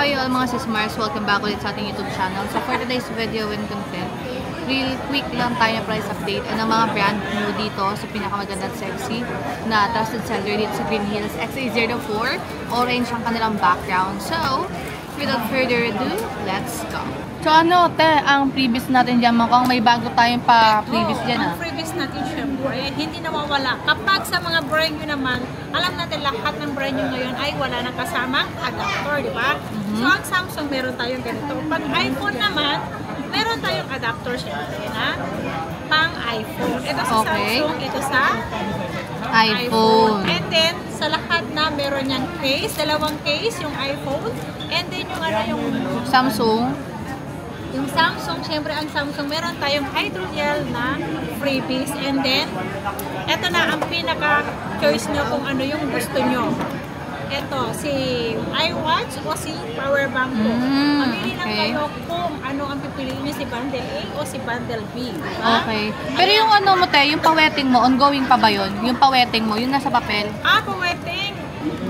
hi all mga sis-Mars, welcome back ulit sa ating YouTube channel. So for today's video and content, real quick lang tayo price update and ang mga brand new dito sa pinakamaganda at sexy na trusted seller dito sa Green Hills XA04. Orange ang kanilang background. So without further ado, let's go. So ano, ang previous natin dyan, mukhang may bago tayong pa-previous dyan. Ang previous natin syempre, hindi nawawala. Kapag sa mga brand new naman, alam natin lahat ng brand new ngayon ay wala nang kasamang adapter, di ba? So ang Samsung, meron tayong ganito. Pag iPhone naman, meron tayong adapter syempre na pang iPhone. Ito sa Samsung, ito sa iPhone. And then, sa lahat na meron niyang case, dalawang case, yung iPhone, and then yung ano yung Samsung. Yung Samsung, syempre ang Samsung, meron tayong hydrogel na freebies. And then, eto na ang pinaka-choice nyo kung ano yung gusto nyo. Eto, si iWatch o si powerbank ko. Mamili lang kayo kung ano ang pipiliin nyo, si bundle A o si bundle B. Diba? Okay. Pero yung ano mo, yung pa-wetting mo, ongoing pa ba yun? Yung pa-wetting mo, yung nasa papel? Pa-wetting.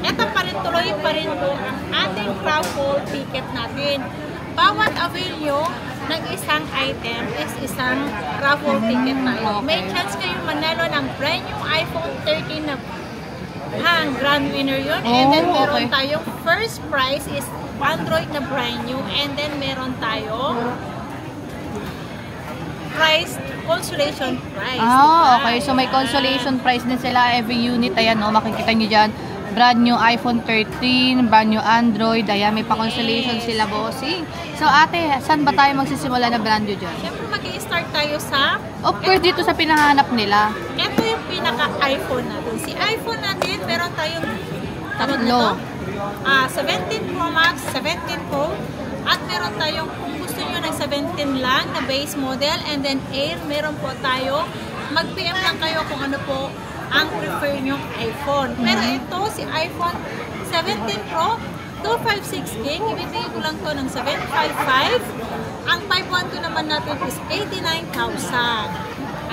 Eto pa rin, tuloy pa rin po ang ating raffle ticket natin. Bawat avail nyo ng isang item is isang raffle ticket tayo. May chance kayong manalo ng brand new iPhone 13 na grand winner yun. And then meron tayong first prize is Android na brand new. And then meron tayong prize, consolation prize. Okay. So may consolation prize din sila every unit. Ayan, makikita nyo dyan. Brand new iPhone 13, brand new Android. Ayan, may pa-consolation sila, bossing. So, ate, saan ba tayo magsisimula na brand new dyan? Siyempre, mag-i-start tayo sa... Of course, dito sa pinahanap nila. Ito yung pinaka-iPhone natin. Si iPhone natin, meron tayong... Tatlo. 17 Pro Max, 17 Pro. At meron tayong, kung gusto nyo ng 17 lang na base model, and then Air, meron po tayo. Mag-PM lang kayo kung ano po ang prefer nyong iPhone. Pero ito, si iPhone 17 Pro, 256 gig, ibibigay ko lang to ng 755. Ang 512 naman natin is 89,000.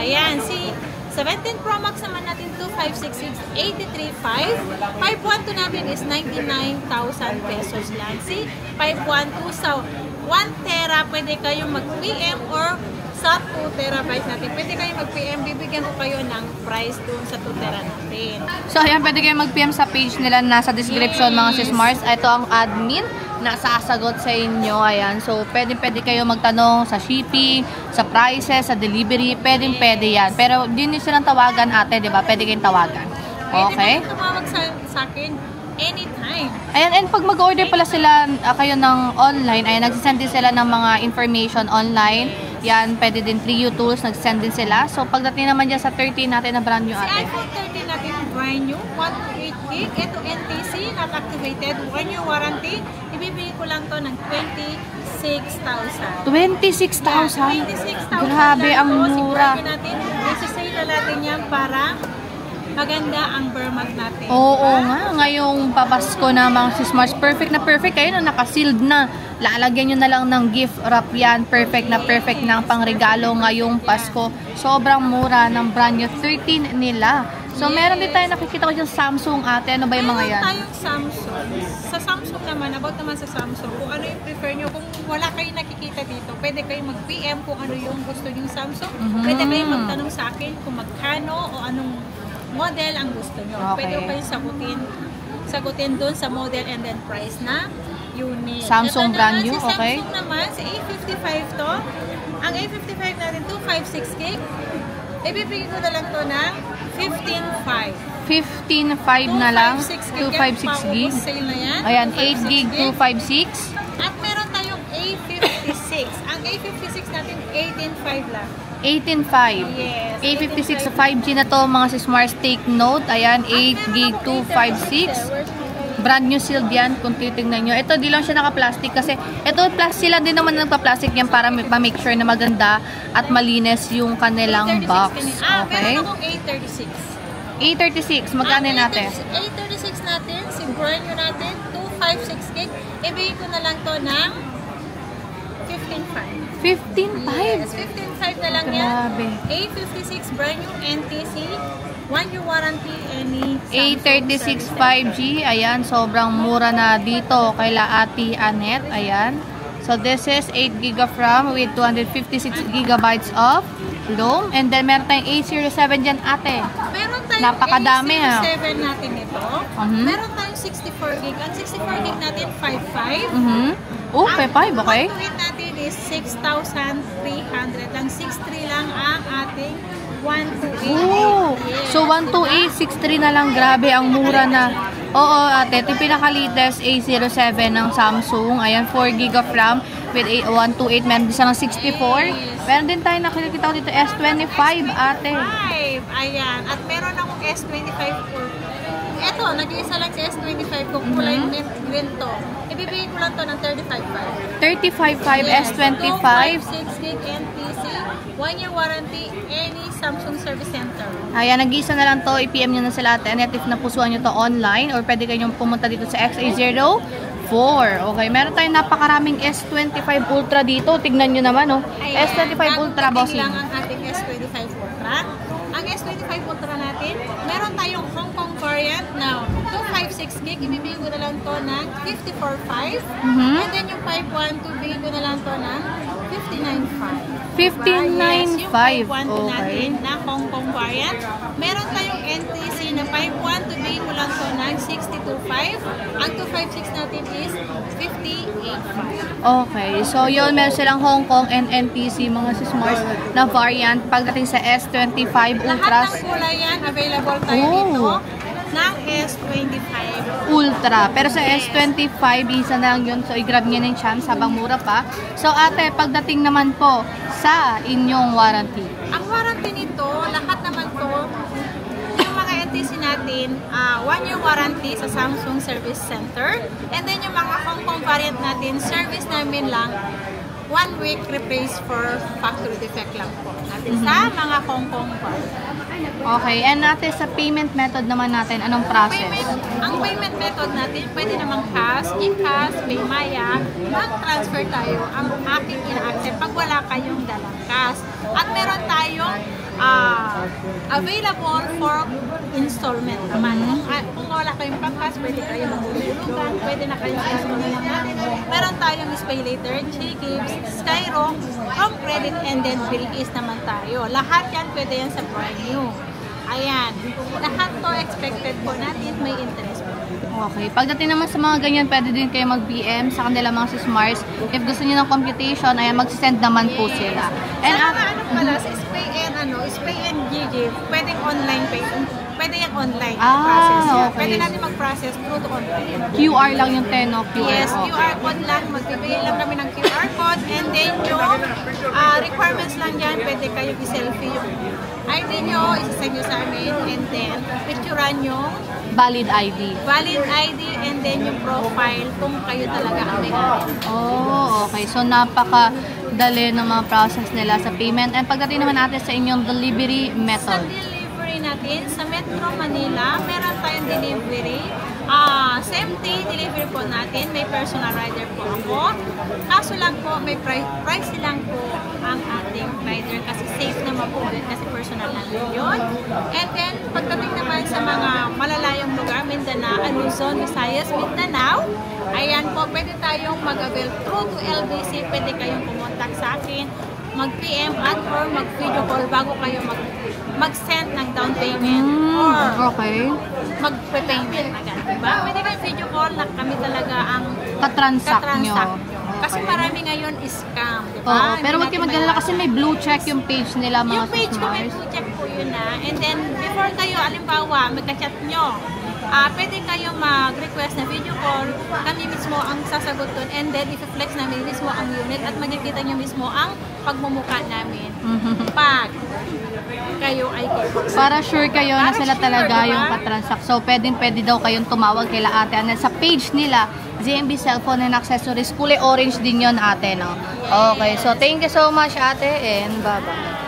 Ayan, si 17 Pro Max naman natin, 256 is 83,500. 512 natin is 99,000 pesos lang. Si 512 sa 1 tera, pwede kayong mag-PM or sa 2 terabyte natin. Pwede kayo mag-PM, bibigyan ko kayo ng price doon sa 2 tera natin. So, ayan, pwede kayo mag-PM sa page nila, nasa description, mga sis-Mars. Ito ang admin na sasagot sa inyo. Ayan, so pwede kayo magtanong sa shipping, sa prices, sa delivery. Pwede yan. Pero hindi nyo silang tawagan, ate, di ba? Pwede kayong tawagan. Okay? Pwede tumawag sa akin anytime. Ayan, and pag mag-order pala sila kayo ng online, ayan, nagsisend din sila ng mga information online. Yan, pwede din 3U tools, nagsisend din sila. So, pagdating naman dyan sa 13 natin na brand new, ate. Si iPhone 13 natin, brand new, 128 gig. Ito NTC, not activated, 1 year warranty. Ibibigay ko lang to ng 26,000. 26,000? 26,000. Grabe, ang mura. Isisay na natin yan para maganda ang Burmag natin. Oo nga, ngayong papasko na mga sis-Mars, perfect na perfect kayo na naka-sealed na. Lalagyan nyo na lang ng gift wrap yan. Perfect na ang pangregalo ngayong Pasko. Sobrang mura ng brand new 13 nila. So, meron din tayo nakikita ko yung Samsung, ate. Ano ba yung mga yan? Meron tayong Samsung. Sa Samsung naman, about naman sa Samsung, kung ano yung prefer nyo, kung wala kayong nakikita dito, pwede kayong mag-PM kung ano yung gusto yung Samsung. Pwede kayong magtanong sa akin kung magkano o anong model ang gusto nyo. Pwede kayong sagutin doon sa model and then price na unit. Samsung brand new, okay? Si Samsung naman, si A55 to. Ang A55 natin, 256 gig. Ibibigay ko na lang to ng 15,500. 15,500 na lang. 256 gig. Sale na yan. Ayan, 8 gig, 256. At meron tayong A56. Ang A56 natin, 18,500 lang. 18,500. Yes. A56 sa 5G na to, mga sis-Mars, take note. Ayan, 8 gig, 256. Brand new sealed yan, kung titignan nyo. Ito, di lang siya naka-plastic kasi ito, sila din naman nagpa-plastic yan para ma-make sure na maganda at malinis yung kanilang box. Okay? Meron akong A36. A36, magkano natin? A36 natin, si brand new natin, 256 gig. Ibigay ko na lang to ng 15,500. 15,500? Yes, 15,500 na lang yan. Grabe. A56 brand new NTC 1 year warranty, any A36 5G. Ayan, sobrang mura na dito kaila Ate Annette. Ayan. So, this is 8 GB of RAM with 256 GB of ROM. And then, meron tayong A07 dyan, ate. Meron tayong napakadami, A07 natin ito. Meron tayong 64 GB. Ang 64 GB natin, 5.5. Oh, 5.5, okay. Ang 128 natin is 6,300 lang. 6.3 lang ang ating 128. Oh, yes. so 128, 6.3 na lang. Grabe, ang mura na. Oo, ate. Ito yung pinaka-latest A07 ng Samsung. Ayan, 4 GB of RAM with 128. Meron din siya ng 64. Meron din tayo nakikita ko dito S25, ate. Ayan. At meron akong S25 po. Ito, nag-iisa lang sa S25 kung kulay green to. Ibibigay ko lang to ng 35.5. 35.5 Yes, S25. 256 gig NTC, 1 year warranty, any Samsung Service Center. Ayan, nag-iisa na lang to. I-PM nyo na sila ate. And if napusuan nyo to online or pwede kayong pumunta dito sa XA04. Okay, meron tayong napakaraming S25 Ultra dito. Tignan nyo naman, oh. Ayan, S25 Ultra, bossing. lang ang ating S25 Ultra. Ang S25 Ultra natin, meron tayong Hong Kong variant na 256 gig. Ibibigay ko na lang to ng 54.5. And then yung 512, bigay ko na lang to ng 59.5. 59.5. Yes, yung 512 Okay. natin na Hong Kong variant. Meron tayong NTC na 512, bigay ko lang to ng 62.5. Ang 256 natin is 58.5. Okay, so yun, meron silang Hong Kong and NTC, mga Smarts na variant pagdating sa S25 Ultra. Lahat ng kulay yan, available tayo dito ng S25 Ultra. Pero sa S25, isa na lang yun. So, i-grab nyo na yung chance habang mura pa. So, ate, pagdating naman po sa inyong warranty. Ang warranty nito, lahat naman to, yung mga NTC natin, 1 year warranty sa Samsung Service Center. And then yung mga Hong Kong variant natin, service namin lang 1 week replace for factory defect lang po natin sa mga Hong Kong variant. Okay, and ate, sa payment method naman natin, anong process? Ang payment method natin, pwede namang cash, e-cash, Paymaya, mag-transfer tayo. Ang aking ina-accept pag wala kayong dalang cash. At meron tayong available for installment naman. Kung wala kayong pang-cash, pwede kayo mag-ulugan, pwede na kayong installment natin. Meron tayong Pay Later, G-Gives, Skyro, Home Credit, and then Bill-Is naman tayo. Lahat yan pwede yan sa brand new. Ayan. Lahat to expected po natin may interest po. Okay. Pagdating naman sa mga ganyan, pwede din kayo mag-PM sa kanila mga Smarts. If gusto niyo ng computation, ayan, mag-send naman po sila. And sa mga ano pala, sa Spay and Gigi, pwedeng online pay. Pwede yung online process yan. okay. Pwede natin mag-process through to online. QR lang yung tenno. Yes, okay. QR code lang. Magbibigay lang kami ng QR code. And then yung requirements lang dyan, pwede kayo i-selfie yung ID nyo, isasend nyo sa amin. And then, picturean yung Valid ID. valid ID and then yung profile kung kayo talaga ang may-ari. Oh, okay. So, napakadali ng mga process nila sa payment. And pagdating naman natin sa inyong delivery Sa method. delivery natin, sa Metro Manila, meron tayong delivery. Same day delivery po natin. May personal rider po ako. Kaso lang po, may price lang po ang ating rider kasi safe naman po ulit kasi personal natin yun. And then, pagdating naman sa mga malalayong lugar, Mindanao, Luzon, Visayas, Mindanao, ayan po, pwede tayong mag-avail through to LBC. Pwede kayong pumuntak sa akin, mag-PM at or mag-video call bago kayo mag-send ng down payment or Okay. mag-payment agad. Diba? Pwede kayong video call na kami talaga ang Katransact nyo. Kasi marami ngayon is scam, di ba? Oo, pero huwag kayo mag-alala kasi may blue check yung page nila mga yung page ko may Smarts. blue check po yun na. And then, before kayo, alimbawa, magka-chat nyo, pwede kayo mag-request na video call, kami mismo ang sasagot dun, and then i-flex namin mismo ang unit at makikita nyo mismo ang pagmumukha namin pag kayo ay Para sure kayo na Para sila sure, talaga diba? yung katransact. So, pwede daw kayong tumawag kay Ate Annette sa page nila, ZMB Cellphone and Accessories. Kulay orange din yon ate, no? Okay, so thank you so much, ate, and bye-bye.